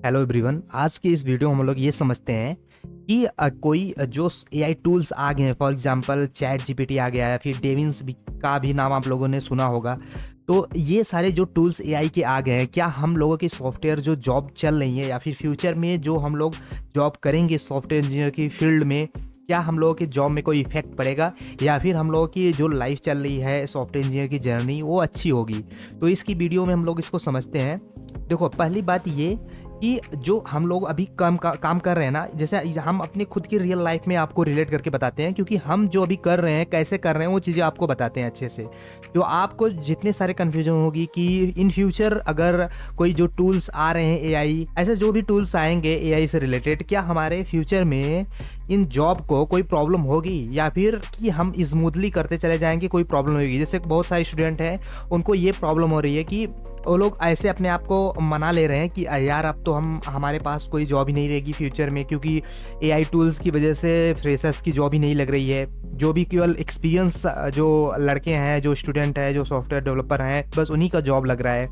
Hello everyone. आज की इस वीडियो में हम लोग ये समझते हैं कि कोई जो एआई टूल्स आ गए हैं, फॉर एग्जांपल चैट जीपीटी आ गया है, फिर डेविंस भी का भी नाम आप लोगों ने सुना होगा। तो ये सारे जो टूल्स एआई के आ गए हैं, क्या हम लोगों की सॉफ्टवेयर जो जॉब चल रही है या फिर फ्यूचर में जो हम लोग जॉब करेंगे सॉफ्टवेयर इंजीनियर की फील्ड में, क्या हम लोगों की जॉब में कोई इफेक्ट पड़ेगा या फिर हम लोगों की जो लाइफ चल रही है सॉफ्टवेयर इंजीनियर की जर्नी वो अच्छी होगी। तो इसकी वीडियो में हम लोग इसको समझते हैं। देखो, पहली बात ये कि जो हम लोग अभी काम कर रहे हैं ना, जैसे हम अपनी खुद की रियल लाइफ में आपको रिलेट करके बताते हैं, क्योंकि हम जो अभी कर रहे हैं कैसे कर रहे हैं वो चीज़ें आपको बताते हैं अच्छे से। जो आपको जितने सारे कन्फ्यूजन होगी कि इन फ्यूचर अगर कोई जो टूल्स आ रहे हैं एआई, ऐसे जो भी टूल्स आएंगे एआई से रिलेटेड, क्या हमारे फ्यूचर में इन जॉब को कोई प्रॉब्लम होगी या फिर कि हम स्मूथली करते चले जाएंगे, कोई प्रॉब्लम होगी। जैसे बहुत सारे स्टूडेंट हैं, उनको ये प्रॉब्लम हो रही है कि वो लोग ऐसे अपने आप को मना ले रहे हैं कि यार अब तो हमारे पास कोई जॉब ही नहीं रहेगी फ्यूचर में, क्योंकि एआई टूल्स की वजह से फ्रेशर्स की जॉब ही नहीं लग रही है। जो भी केवल एक्सपीरियंस जो लड़के हैं, जो स्टूडेंट हैं, जो सॉफ्टवेयर डेवलपर हैं, बस उन्हीं का जॉब लग रहा है,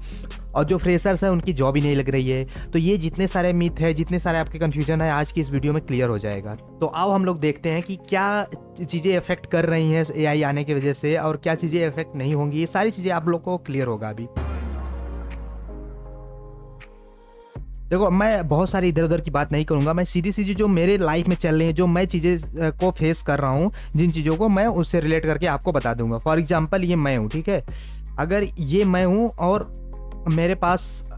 और जो फ्रेशर्स हैं उनकी जॉब ही नहीं लग रही है। तो ये जितने सारे मिथ है, जितने सारे आपके कन्फ्यूजन है, आज की इस वीडियो में क्लियर हो जाएगा। तो आओ हम लोग देखते हैं कि क्या चीज़ें इफेक्ट कर रही हैं एआई आने की वजह से और क्या चीज़ें इफेक्ट नहीं होंगी। ये सारी चीज़ें आप लोग को क्लियर होगा अभी। देखो, मैं बहुत सारी इधर उधर की बात नहीं करूंगा, मैं सीधी सीधी जो मेरे लाइफ में चल रही है, जो मैं चीज़ें को फेस कर रहा हूँ, जिन चीज़ों को मैं उससे रिलेट करके आपको बता दूंगा। फॉर एग्जांपल ये मैं हूँ, ठीक है। अगर ये मैं हूँ और मेरे पास,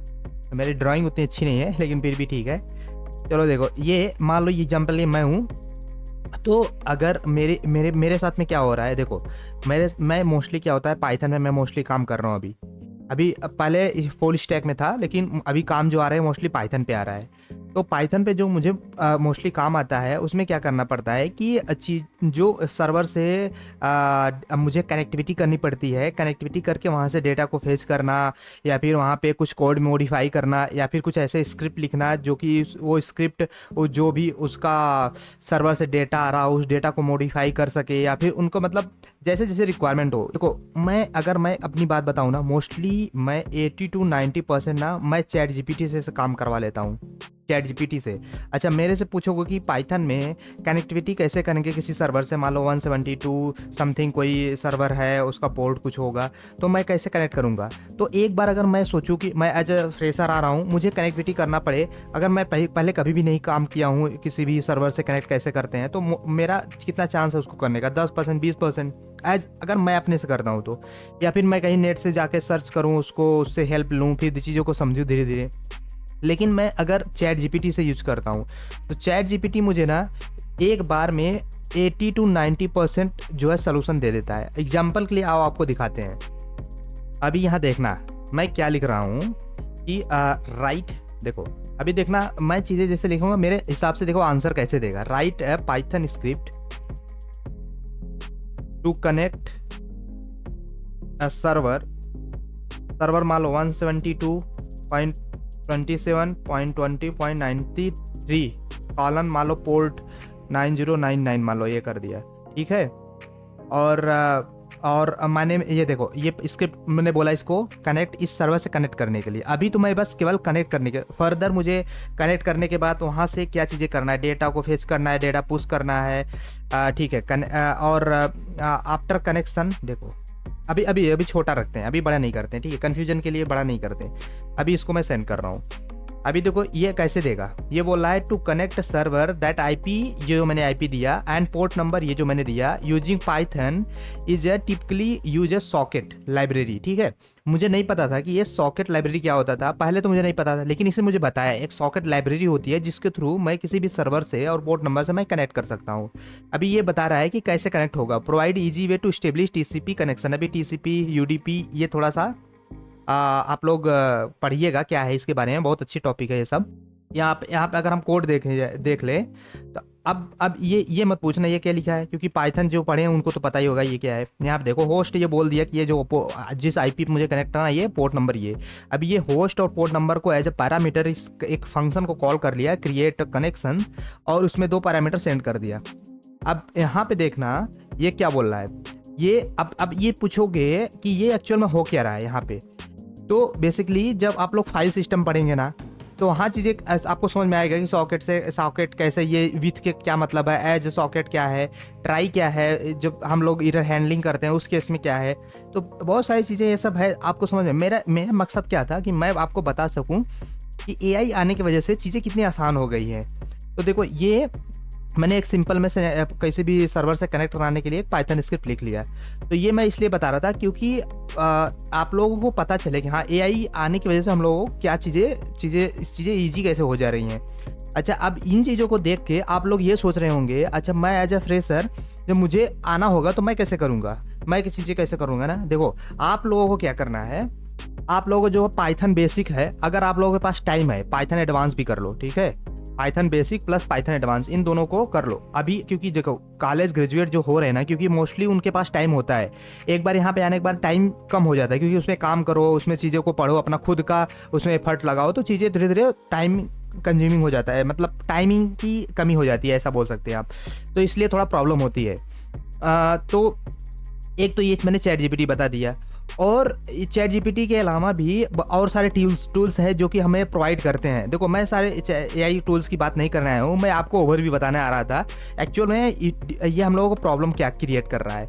मेरी ड्राइंग उतनी अच्छी नहीं है लेकिन फिर भी ठीक है, चलो देखो, ये मान लो ये एग्जांपल ये मैं हूँ। तो अगर मेरे मेरे मेरे साथ में क्या हो रहा है, देखो, मैं मोस्टली क्या होता है, पाइथन में मैं मोस्टली काम कर रहा हूँ अभी। पहले फुल स्टैक में था, लेकिन अभी काम जो आ रहा है मोस्टली पाइथन पे आ रहा है। तो पाइथन पे जो मुझे मोस्टली काम आता है, उसमें क्या करना पड़ता है कि जो सर्वर से मुझे कनेक्टिविटी करनी पड़ती है, कनेक्टिविटी करके वहाँ से डेटा को फेच करना, या फिर वहाँ पे कुछ कोड मॉडिफाई करना, या फिर कुछ ऐसे स्क्रिप्ट लिखना जो कि वो स्क्रिप्ट वो जो भी उसका सर्वर से डेटा आ रहा हो उस डेटा को मॉडिफाई कर सके, या फिर उनको मतलब जैसे जैसे रिक्वायरमेंट हो। देखो, अगर मैं अपनी बात बताऊँ ना, मोस्टली मैं 80 to 90% ना मैं चैट जीपीटी से काम करवा लेता हूँ, चैट जीपीटी से। अच्छा, मेरे से पूछोगे कि पाइथन में कनेक्टिविटी कैसे करेंगे किसी सर्वर से, मान लो 172 समथिंग कोई सर्वर है, उसका पोर्ट कुछ होगा, तो मैं कैसे कनेक्ट करूँगा। तो एक बार अगर मैं सोचूं कि मैं एज अ फ्रेशर आ रहा हूँ, मुझे कनेक्टिविटी करना पड़े, अगर मैं पहले कभी भी नहीं काम किया हूँ किसी भी सर्वर से कनेक्ट कैसे करते हैं, तो मेरा कितना चांस है उसको करने का, 10% 20%, एज अगर मैं अपने से करता हूँ तो। या फिर मैं कहीं नेट से जाके सर्च करूँ, उसको उससे हेल्प लूँ, फिर चीज़ों को समझूँ धीरे धीरे। लेकिन मैं अगर चैट जीपीटी से यूज करता हूँ, तो चैट जीपीटी मुझे ना एक बार में 80 to 90% जो है सोल्यूशन दे देता है। एग्जाम्पल के लिए आओ आपको दिखाते हैं। अभी यहाँ देखना मैं क्या लिख रहा हूँ कि राइट, देखो अभी देखना मैं चीज़ें जैसे लिखूंगा मेरे हिसाब से, देखो आंसर कैसे देगा। Write a python script to connect server मान लो 172.27.20.93 कॉलन मान लो पोर्ट 9099 मान लो, ये कर दिया, ठीक है। और मैंने ये देखो, ये स्क्रिप्ट मैंने बोला इसको कनेक्ट इस सर्वर से कनेक्ट करने के लिए। अभी तो मैं बस केवल कनेक्ट करने के, फर्दर मुझे कनेक्ट करने के बाद वहाँ से क्या चीज़ें करना है, डेटा को फेच करना है, डेटा पुश करना है, ठीक है। और आफ्टर कनेक्शन, देखो अभी छोटा रखते हैं, अभी बड़ा नहीं करते हैं, ठीक है, कन्फ्यूजन के लिए बड़ा नहीं करते हैं। अभी इसको मैं सेंड कर रहा हूँ। अभी देखो ये कैसे देगा, ये बोल रहा है to connect server that IP, जो मैंने आईपी दिया, एंड पोर्ट नंबर ये जो मैंने दिया, using Python is a typically use A socket library, ठीक है। मुझे नहीं पता था कि ये सॉकेट लाइब्रेरी क्या होता था, पहले तो मुझे नहीं पता था, लेकिन इसने मुझे बताया एक सॉकेट लाइब्रेरी होती है जिसके थ्रू मैं किसी भी सर्वर से और पोर्ट नंबर से मैं कनेक्ट कर सकता हूँ। अभी ये बता रहा है कि कैसे कनेक्ट होगा। Provide easy way to establish TCP connection. अभी टीसीपी यूडीपी ये थोड़ा सा आप लोग पढ़िएगा क्या है इसके बारे में, बहुत अच्छी टॉपिक है ये सब। यहाँ पे अगर हम कोड देख ले, तो अब ये मत पूछना ये क्या लिखा है, क्योंकि पाइथन जो पढ़े हैं उनको तो पता ही होगा ये क्या है। यहाँ पे देखो होस्ट ये बोल दिया कि ये जो जिस आईपी पे मुझे कनेक्ट करना है ये पोर्ट नंबर ये। अब ये होस्ट और पोर्ट नंबर को एज ए पैरामीटर एक फंक्शन को कॉल कर लिया, क्रिएट कनेक्शन, और उसमें 2 पैरामीटर सेंड कर दिया। अब यहाँ पे देखना ये क्या बोल रहा है, ये अब ये पूछोगे कि ये एक्चुअल में हो क्या रहा है यहाँ पे। तो बेसिकली जब आप लोग फाइल सिस्टम पढ़ेंगे ना, तो वहाँ चीज़ें आपको समझ में आएगा कि सॉकेट कैसे, ये विथ के क्या मतलब है, एज सॉकेट क्या है, ट्राई क्या है, जब हम लोग इधर हैंडलिंग करते हैं उस केस में क्या है। तो बहुत सारी चीज़ें ये सब है आपको समझ में। मेरा मकसद क्या था कि मैं आपको बता सकूँ कि एआई आने की वजह से चीज़ें कितनी आसान हो गई हैं। तो देखो, ये मैंने एक सिंपल में से किसी भी सर्वर से कनेक्ट कराने के लिए एक पाइथन स्क्रिप्ट लिख लिया। तो ये मैं इसलिए बता रहा था क्योंकि आप लोगों को पता चले कि हाँ, एआई आने की वजह से हम लोगों को क्या चीज़ें ईजी कैसे हो जा रही हैं। अच्छा, अब इन चीज़ों को देख के आप लोग ये सोच रहे होंगे, अच्छा मैं एज ए फ्रेशर जब मुझे आना होगा तो मैं कैसे करूँगा, मैं क्या चीज़ें कैसे करूँगा ना। देखो, आप लोगों को क्या करना है, आप लोगों को जो पाइथन बेसिक है, अगर आप लोगों के पास टाइम है, पाइथन एडवांस भी कर लो, ठीक है। Python basic plus Python advance, इन दोनों को कर लो अभी, क्योंकि देखो कॉलेज ग्रेजुएट जो हो रहे हैं ना, क्योंकि मोस्टली उनके पास टाइम होता है। एक बार यहाँ पे आने के बाद टाइम कम हो जाता है, क्योंकि उसमें काम करो, उसमें चीज़ों को पढ़ो, अपना खुद का उसमें एफर्ट लगाओ, तो चीज़ें धीरे धीरे टाइम कंज्यूमिंग हो जाता है, मतलब टाइमिंग की कमी हो जाती है, ऐसा बोल सकते हैं आप। तो इसलिए थोड़ा प्रॉब्लम होती है। तो एक तो ये मैंने चैट जीपीटी बता दिया, और चैट जीपीटी के अलावा भी और सारे टूल्स हैं जो कि हमें प्रोवाइड करते हैं। देखो, मैं सारे एआई टूल्स की बात नहीं करने आया हूँ, मैं आपको ओवरव्यू बताने आ रहा था एक्चुअल में ये हम लोगों को प्रॉब्लम क्या क्रिएट कर रहा है,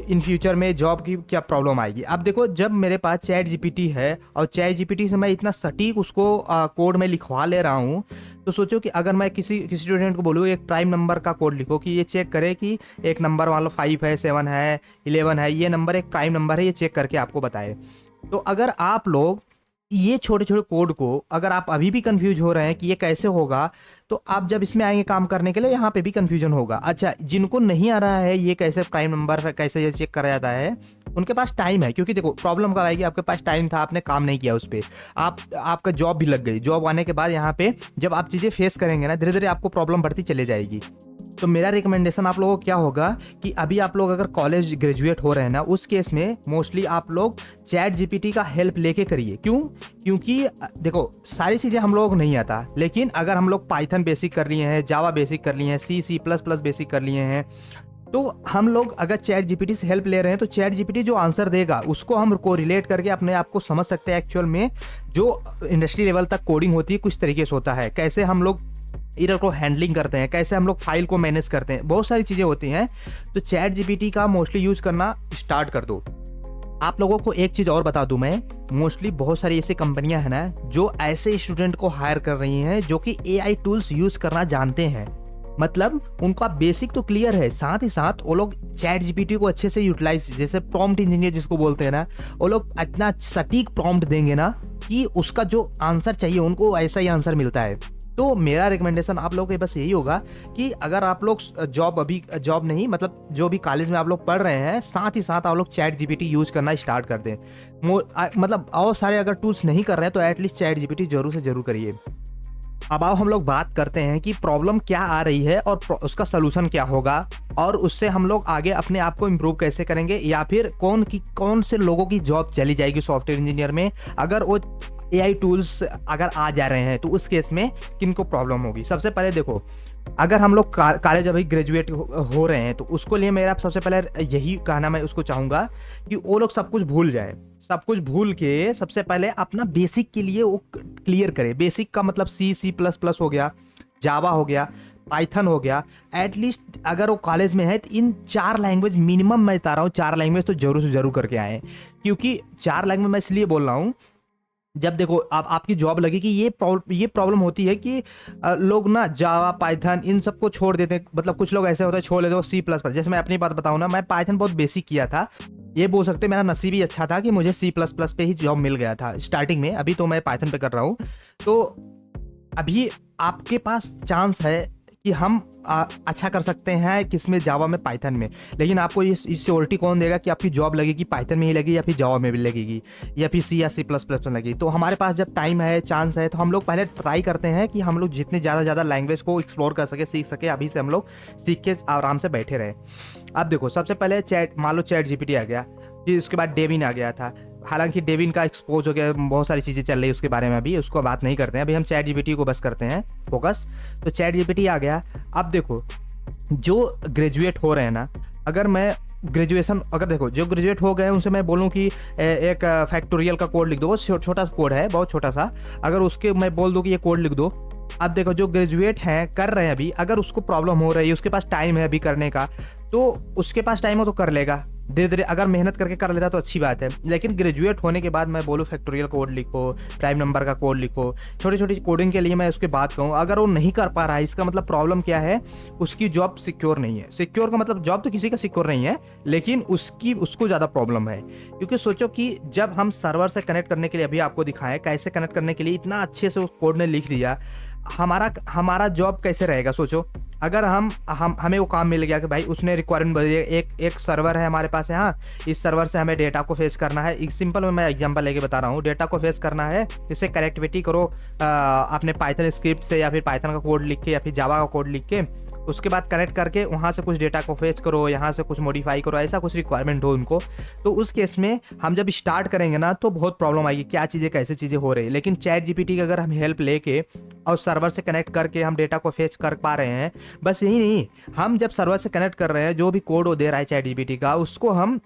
इन फ्यूचर में जॉब की क्या प्रॉब्लम आएगी। अब देखो, जब मेरे पास चैट जीपीटी है और चैट जीपीटी से मैं इतना सटीक उसको कोड में लिखवा ले रहा हूँ, तो सोचो कि अगर मैं किसी स्टूडेंट को बोलूँ एक प्राइम नंबर का कोड लिखो कि ये चेक करे कि एक नंबर मान लो 5 है, 7 है, 11 है, ये नंबर एक प्राइम नंबर है, ये चेक करके आपको बताए। तो अगर आप लोग ये छोटे छोटे कोड को, अगर आप अभी भी कंफ्यूज हो रहे हैं कि ये कैसे होगा, तो आप जब इसमें आएंगे काम करने के लिए, यहाँ पे भी कंफ्यूजन होगा। अच्छा, जिनको नहीं आ रहा है ये कैसे प्राइम नंबर कैसे ये चेक करा जाता है, उनके पास टाइम है, क्योंकि देखो प्रॉब्लम कब आएगी, आपके पास टाइम था, आपने काम नहीं किया उस पर, आपका जॉब भी लग गई, जॉब आने के बाद यहाँ पे जब आप चीज़ें फेस करेंगे ना, धीरे धीरे आपको प्रॉब्लम बढ़ती चली जाएगी। तो मेरा रिकमेंडेशन आप लोगों को क्या होगा कि अभी आप लोग अगर कॉलेज ग्रेजुएट हो रहे हैं ना, उस केस में मोस्टली आप लोग चैट जीपीटी का हेल्प लेके करिए। क्यों? क्योंकि देखो सारी चीज़ें हम लोगों को नहीं आता, लेकिन अगर हम लोग पाइथन बेसिक कर लिए हैं, जावा बेसिक कर लिए हैं, C++ बेसिक कर लिए हैं, तो हम लोग अगर चैट जीपीटी से हेल्प ले रहे हैं, तो चैट जीपीटी जो आंसर देगा उसको हम को रिलेट करके अपने आप को समझ सकते हैं एक्चुअल में जो इंडस्ट्री लेवल तक कोडिंग होती है कुछ तरीके से होता है, कैसे हम लोग एरर को हैंडलिंग करते हैं, कैसे हम लोग फाइल को मैनेज करते हैं, बहुत सारी चीज़ें होती हैं। तो चैट जीपीटी का मोस्टली यूज़ करना स्टार्ट कर दो। आप लोगों को एक चीज़ और बता दूं मैं, मोस्टली बहुत सारी ऐसी कंपनियां हैं ना जो ऐसे स्टूडेंट को हायर कर रही हैं जो कि एआई टूल्स यूज़ करना जानते हैं, मतलब उनका बेसिक तो क्लियर है, साथ ही साथ वो लोग चैट जीपीटी को अच्छे से यूटिलाइज, जैसे प्रॉम्प्ट इंजीनियर जिसको बोलते हैं ना, वो लोग इतना सटीक प्रॉम्प्ट देंगे ना कि उसका जो आंसर चाहिए उनको ऐसा ही आंसर मिलता है। तो मेरा रिकमेंडेशन आप लोगों को बस यही होगा कि अगर आप लोग जॉब नहीं, मतलब जो भी कॉलेज में आप लोग पढ़ रहे हैं, साथ ही साथ आप लोग चैट जीपीटी यूज़ करना स्टार्ट कर दें। मतलब और सारे अगर टूल्स नहीं कर रहे हैं तो एटलीस्ट चैट जीपीटी जरूर से जरूर करिए। अब आओ हम लोग बात करते हैं कि प्रॉब्लम क्या आ रही है और उसका सलूशन क्या होगा, और उससे हम लोग आगे अपने आप को इम्प्रूव कैसे करेंगे, या फिर कौन से लोगों की जॉब चली जाएगी सॉफ्टवेयर इंजीनियर में अगर वो एआई टूल्स अगर आ जा रहे हैं, तो उस केस में किनको प्रॉब्लम होगी। सबसे पहले देखो, अगर हम लोग कॉलेज अभी ग्रेजुएट हो रहे हैं, तो उसको लिए मेरा सबसे पहले यही कहना मैं उसको चाहूँगा कि वो लोग सब कुछ भूल जाए, सब कुछ भूल के सबसे पहले अपना बेसिक के लिए वो क्लियर करे। बेसिक का मतलब C++ हो गया, जावा हो गया, पाइथन हो गया। एटलीस्ट अगर वो कॉलेज में है तो इन 4 लैंग्वेज मिनिमम मैं बता रहा हूँ, 4 लैंग्वेज तो जरूर से जरूर करके आए, क्योंकि 4 लैंग्वेज मैं इसलिए बोल रहा हूँ, जब देखो आपकी जॉब लगेगी, ये प्रॉब्लम होती है कि लोग ना जावा पाइथन इन सबको छोड़ देते हैं, मतलब कुछ लोग ऐसे होते हैं छोड़ देते हैं C++। जैसे मैं अपनी बात बताऊँ ना, मैं पाइथन बहुत बेसिक किया था, ये बोल सकते मेरा नसीब ही अच्छा था कि मुझे C++ पे ही जॉब मिल गया था स्टार्टिंग में। अभी तो मैं पाइथन पे कर रहा हूँ। तो अभी आपके पास चांस है कि हम अच्छा कर सकते हैं किसमें, जावा में, पाइथन में, लेकिन आपको इस श्योरिटी कौन देगा कि आपकी जॉब लगेगी पाइथन में ही लगेगी या फिर जावा में भी लगेगी या फिर C या C++ में लगेगी। तो हमारे पास जब टाइम है, चांस है, तो हम लोग पहले ट्राई करते हैं कि हम लोग जितने ज़्यादा लैंग्वेज को एक्सप्लोर कर सके, सीख सके, अभी से हम लोग सीख के आराम से बैठे रहें। अब देखो, सबसे पहले मान लो चैट जीपीटी आ गया, फिर उसके बाद डेविन आ गया था। हालांकि डेविन का एक्सपोज हो गया, बहुत सारी चीज़ें चल रही है उसके बारे में, अभी उसको बात नहीं करते हैं, अभी हम चैट जीपीटी को बस करते हैं फोकस। तो चैट जीपीटी आ गया। अब देखो, जो ग्रेजुएट हो रहे हैं ना, अगर मैं ग्रेजुएशन अगर देखो जो ग्रेजुएट हो गए हैं उनसे मैं बोलूँ कि एक फैक्टोरियल का कोड लिख दो, बहुत छोटा सा कोड है, बहुत छोटा सा, अगर उसके मैं बोल दूँ कि ये कोड लिख दो। अब देखो जो ग्रेजुएट हैं कर रहे हैं अभी, अगर उसको प्रॉब्लम हो रही है, उसके पास टाइम है अभी करने का, तो उसके पास टाइम हो तो कर लेगा धीरे धीरे, अगर मेहनत करके कर लेता तो अच्छी बात है। लेकिन ग्रेजुएट होने के बाद मैं बोलूँ फैक्टोरियल कोड लिखो, प्राइम नंबर का कोड लिखो, छोटी छोटी कोडिंग के लिए मैं उसके बात कहूँ। अगर वो नहीं कर पा रहा है, इसका मतलब प्रॉब्लम क्या है, उसकी जॉब सिक्योर नहीं है। सिक्योर का मतलब जॉब तो किसी का सिक्योर नहीं है, लेकिन उसको ज़्यादा प्रॉब्लम है। क्योंकि सोचो कि जब हम सर्वर से कनेक्ट करने के लिए, अभी आपको दिखाएं कैसे कनेक्ट करने के लिए, इतना अच्छे से उस कोड ने लिख दिया, हमारा जॉब कैसे रहेगा सोचो। अगर हमें वो काम मिल गया कि भाई उसने रिक्वायरमेंट बताई, एक सर्वर है हमारे पास यहाँ, इस सर्वर से हमें डेटा को फेस करना है। एक सिंपल में मैं एग्जांपल लेके बता रहा हूँ, डेटा को फेस करना है, इसे कनेक्टिविटी करो अपने पाइथन स्क्रिप्ट से, या फिर पाइथन का कोड लिख के, या फिर जावा का कोड लिख के, उसके बाद कनेक्ट करके वहाँ से कुछ डेटा को फेच करो, यहाँ से कुछ मॉडिफाई करो, ऐसा कुछ रिक्वायरमेंट हो उनको। तो उस केस में हम जब स्टार्ट करेंगे ना तो बहुत प्रॉब्लम आएगी, क्या चीज़ें कैसे चीज़ें हो रही है। लेकिन चैट जीपीटी की अगर हम हेल्प लेके और सर्वर से कनेक्ट करके हम डेटा को फेच कर पा रहे हैं, बस यही नहीं, हम जब सर्वर से कनेक्ट कर रहे हैं, जो भी कोड वो दे रहा है चैट जीपीटी का, उसको हम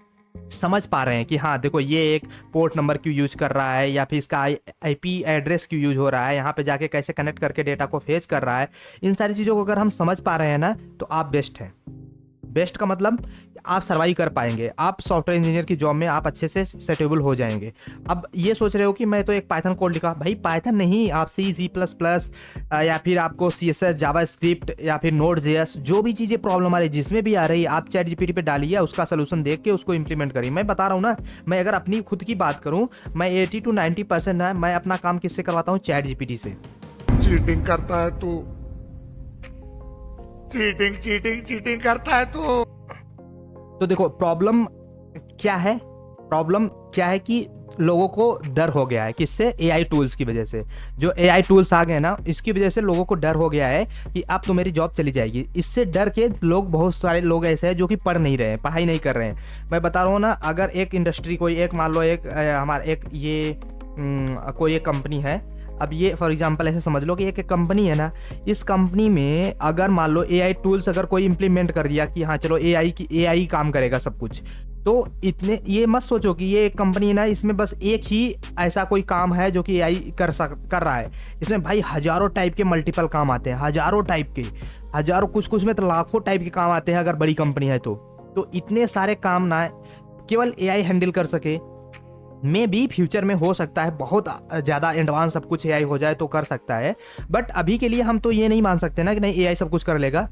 समझ पा रहे हैं कि हाँ देखो ये एक पोर्ट नंबर क्यों यूज कर रहा है, या फिर इसका आईपी एड्रेस क्यों यूज हो रहा है, यहाँ पे जाके कैसे कनेक्ट करके डेटा को फेच कर रहा है। इन सारी चीज़ों को अगर हम समझ पा रहे हैं ना तो आप बेस्ट हैं। बेस्ट का मतलब आप सर्वाइव कर पाएंगे, आप सॉफ्टवेयर इंजीनियर की जॉब में आप अच्छे से सेटेबल हो जाएंगे। अब ये सोच रहे हो कि मैं तो एक पाइथन कोड लिखा, भाई पाइथन नहीं, आप C++, या फिर आपको CSS, जावा स्क्रिप्ट, या फिर Node.js, जो भी चीज़ें प्रॉब्लम आ रही है, जिसमें भी आ रही है, आप चैट जीपीटी पे डालिए, उसका सोल्यूशन देख के उसको इंप्लीमेंट करिए। मैं बता रहा हूँ ना, मैं अगर अपनी खुद की बात करूँ, मैं 80 to 90% ना मैं अपना काम किससे करवाता हूँ, चैट जीपीटी से। चीटिंग करता है तू, चीटिंग चीटिंग चीटिंग करता है तू। तो देखो प्रॉब्लम क्या है, प्रॉब्लम क्या है कि लोगों को डर हो गया है, किससे, एआई टूल्स की वजह से। जो एआई टूल्स आ गए ना, इसकी वजह से लोगों को डर हो गया है कि अब तो मेरी जॉब चली जाएगी। इससे डर के लोग, बहुत सारे लोग ऐसे हैं जो कि पढ़ नहीं रहे हैं, पढ़ाई नहीं कर रहे हैं। मैं बता रहा हूँ ना, अगर एक इंडस्ट्री कोई एक मान लो एक हमारा एक ये कोई एक कंपनी है, अब ये फॉर एग्जांपल ऐसे समझ लो कि एक कंपनी है ना, इस कंपनी में अगर मान लो एआई टूल्स अगर कोई इंप्लीमेंट कर दिया कि हाँ चलो एआई काम करेगा सब कुछ, तो इतने ये मत सोचो कि ये एक कंपनी है ना, इसमें बस एक ही ऐसा कोई काम है जो कि एआई कर रहा है। इसमें भाई हजारों टाइप के मल्टीपल काम आते हैं, हजारों टाइप के, हजारों, कुछ में तो लाखों टाइप के काम आते हैं अगर बड़ी कंपनी है तो इतने सारे काम ना केवल एआई हैंडल कर सके। में भी फ्यूचर में हो सकता है बहुत ज़्यादा एडवांस सब कुछ एआई हो जाए तो कर सकता है, बट अभी के लिए हम तो ये नहीं मान सकते ना कि नहीं एआई सब कुछ कर लेगा,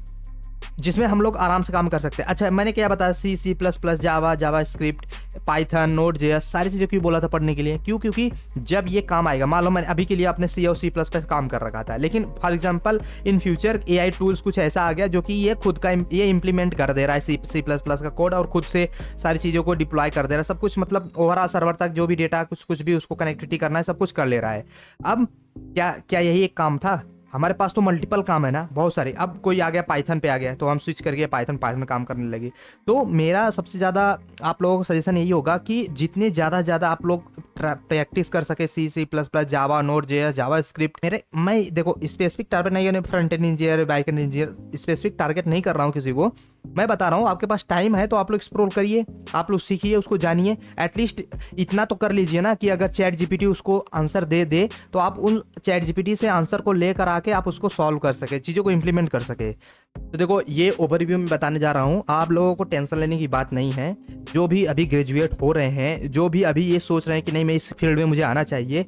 जिसमें हम लोग आराम से काम कर सकते हैं। अच्छा मैंने क्या बताया, C++, जावा स्क्रिप्ट, पाइथन, Node.js, सारी चीज़ें क्यों बोला था पढ़ने के लिए, क्यों, क्योंकि जब ये काम आएगा, मान लो मैंने अभी के लिए आपने C और C++ काम कर रखा था, लेकिन for example in future AI tools कुछ ऐसा आ गया जो कि ये खुद का ये इंप्लीमेंट कर दे रहा है C++ का कोड, और खुद से सारी चीज़ों को डिप्लॉय कर दे रहा है, सब कुछ, मतलब ओवरऑल सर्वर तक जो भी डेटा कुछ भी उसको कनेक्टिविटी करना है सब कुछ कर ले रहा है। अब क्या यही एक काम था? हमारे पास तो मल्टीपल काम है ना, बहुत सारे। अब कोई आ गया पाइथन पे आ गया तो हम स्विच करके पाइथन में काम करने लगे। तो मेरा सबसे ज़्यादा आप लोगों को सजेशन यही होगा कि जितने ज़्यादा आप लोग प्रैक्टिस कर सके C++, जावा, Node.js, जावा स्क्रिप्ट, मैं देखो स्पेसिफिक टारगेट नहीं है, front end engineer, back and engineer, specific target नहीं कर रहा हूँ किसी को। मैं बता रहा हूँ आपके पास टाइम है तो आप लोग एक्सप्लोर करिए, आप लोग सीखिए, उसको जानिए। एटलीस्ट इतना तो कर लीजिए ना कि अगर चैट जीपीटी उसको आंसर दे तो आप उन चैट जीपीटी से आंसर को लेकर आके आप उसको सॉल्व कर सके, चीज़ों को इंप्लीमेंट कर सके। तो देखो ये ओवरव्यू में बताने जा रहा हूँ, आप लोगों को टेंशन लेने की बात नहीं है। जो भी अभी ग्रेजुएट हो रहे हैं, जो भी अभी ये सोच रहे हैं कि नहीं मैं इस फील्ड में मुझे आना चाहिए,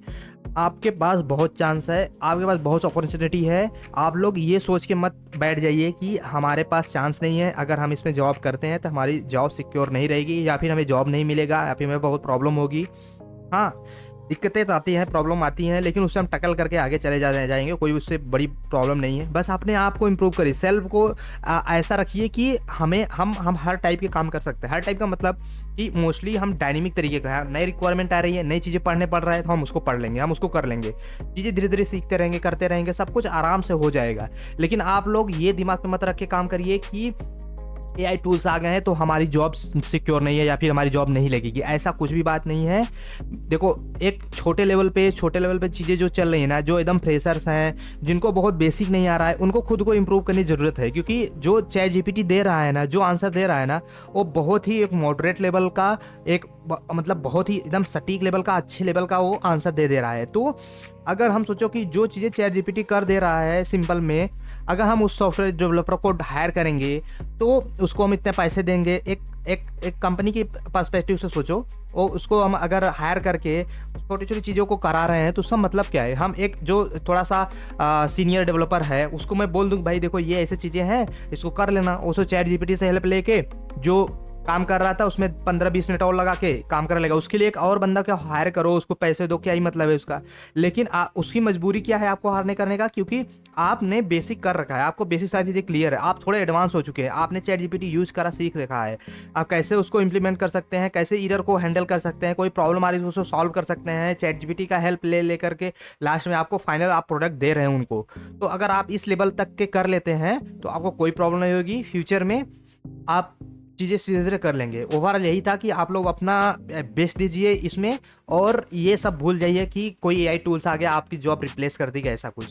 आपके पास बहुत चांस है, आपके पास बहुत अपॉर्चुनिटी है। आप लोग ये सोच के मत बैठ जाइए कि हमारे पास चांस नहीं है, अगर हम इसमें जॉब करते हैं तो हमारी जॉब सिक्योर नहीं रहेगी, या फिर हमें जॉब नहीं मिलेगा, या फिर हमें बहुत प्रॉब्लम होगी। हाँ दिक्कतें तो आती हैं, प्रॉब्लम आती हैं, लेकिन उससे हम टकल करके आगे चले जाएंगे, कोई उससे बड़ी प्रॉब्लम नहीं है। बस अपने आप को इम्प्रूव करिए, सेल्फ को ऐसा रखिए कि हम हर टाइप के काम कर सकते हैं। हर टाइप का मतलब कि मोस्टली हम डायनेमिक तरीके का है, नई रिक्वायरमेंट आ रही है, नई चीज़ें पढ़ने पड़ रहा है तो हम उसको पढ़ लेंगे, हम उसको कर लेंगे, चीज़ें धीरे धीरे सीखते रहेंगे, करते रहेंगे, सब कुछ आराम से हो जाएगा। लेकिन आप लोग ये दिमाग में मत रख के काम करिए कि एआई टूल्स आ गए हैं तो हमारी जॉब सिक्योर नहीं है या फिर हमारी जॉब नहीं लगेगी, ऐसा कुछ भी बात नहीं है। देखो एक छोटे लेवल पे चीज़ें जो चल रही है ना, जो एकदम फ्रेशर्स हैं, जिनको बहुत बेसिक नहीं आ रहा है, उनको खुद को इम्प्रूव करने की ज़रूरत है। क्योंकि जो चैट जीपीटी दे रहा है ना, जो आंसर दे रहा है ना, वो बहुत ही एक मॉडरेट लेवल का, मतलब बहुत ही एकदम सटीक लेवल का, अच्छे लेवल का वो आंसर दे रहा है। तो अगर हम सोचो कि जो चीज़ें चैट जीपीटी कर दे रहा है सिंपल में, अगर हम उस सॉफ्टवेयर डेवलपर को हायर करेंगे तो उसको हम इतने पैसे देंगे, एक कंपनी की पर्सपेक्टिव से सोचो, और उसको हम अगर हायर करके छोटी छोटी चीज़ों को करा रहे हैं तो उसका मतलब क्या है। हम एक जो थोड़ा सा सीनियर डेवलपर है उसको मैं बोल दूँ भाई देखो ये ऐसी चीज़ें हैं, इसको कर लेना, उसको चैट जीपीटी से हेल्प लेके जो काम कर रहा था उसमें 15-20 मिनट और लगा के काम कर लेगा। उसके लिए एक और बंदा क्या हायर करो, उसको पैसे दो, क्या ही मतलब है उसका। लेकिन उसकी मजबूरी क्या है आपको हारने करने का, क्योंकि आपने बेसिक कर रखा है, आपको बेसिक सारी चीज़ें क्लियर है, आप थोड़े एडवांस हो चुके हैं, आपने चैट जीपीटी यूज करा सीख रखा है, आप कैसे उसको इंप्लीमेंट कर सकते हैं, कैसे एरर को हैंडल कर सकते हैं, कोई प्रॉब्लम आ रही है उसको सॉल्व कर सकते हैं, चैट जीपीटी का हेल्प ले करके लास्ट में आपको फाइनल आप प्रोडक्ट दे रहे हैं उनको। तो अगर आप इस लेवल तक के कर लेते हैं तो आपको कोई प्रॉब्लम नहीं होगी, फ्यूचर में आप चीज़ें धीरे धीरे कर लेंगे। ओवरऑल यही था कि आप लोग अपना बेस्ट दीजिए इसमें, और ये सब भूल जाइए कि कोई एआई टूल्स आ गया आपकी जॉब रिप्लेस कर देगा, ऐसा कुछ।